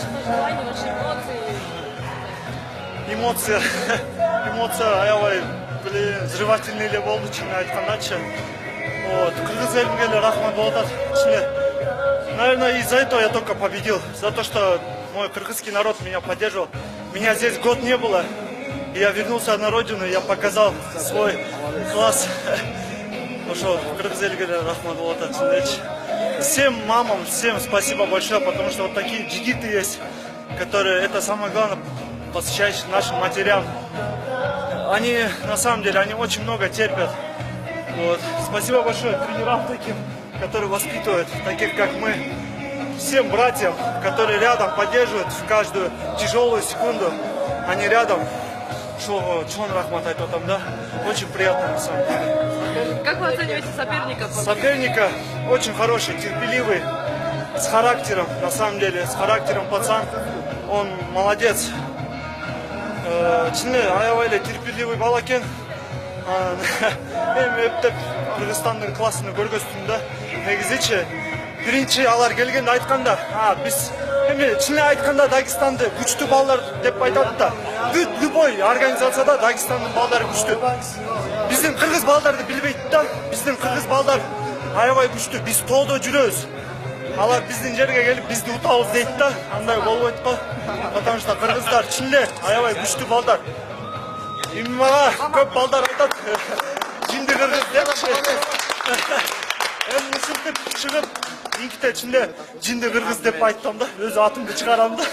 ваши пожелания, ваши эмоции? Эмоция, аябай, блин, взрывательный эле болду, чын айткандачы. Вот, кыргыз элине рахмат болуп атат. Наверное, из-за этого я только победил. За то, что мой кыргызский народ меня поддерживал. Меня здесь год не было. И я вернулся на родину, я показал свой класс. Ну что, кыргыз элине рахмат болуп атат. Всем мамам, всем спасибо большое, потому что вот такие джигиты есть, которые, это самое главное, посвящаешь нашим матерям. Они, на самом деле, они очень много терпят. Вот. Спасибо большое тренерам таким, которые воспитывают, таких как мы. Всем братьям, которые рядом поддерживают в каждую тяжелую секунду. Они рядом. Чон рахмат айтотам, да? Очень приятно, на самом деле. Как вы оцениваете соперника? Соперника очень хороший, терпеливый, с характером, на самом деле, с характером пацан. Он молодец. Чынында аябай терпеливый бала экен. Эми эптеп Кыргызстандын классыны көргөзтүм да. Негизичи биринчи алар келгенде айтканда, биз эми чынында айтканда Дагестанды күчтүү балдар деп айтат да. Бүт любой организацияда Дагестандын балдары күчтүү. Биздин кыргыз балдарды билбейт да. Биздин кыргыз балдар аябай күчтүү. Биз тоодо жүрөбүз. Алар биздин жерге келип бизди утабыз дейт да. Андай болбойт го. Потому что кыргыздар чынында аябай күчтүү балдар. Эми мага көп балдар айтат. Жинди кыргыз депчи. Эми ушинтип чыгып, инките чынында жинди кыргыз деп айттым да. Өз атымды чыгарам да.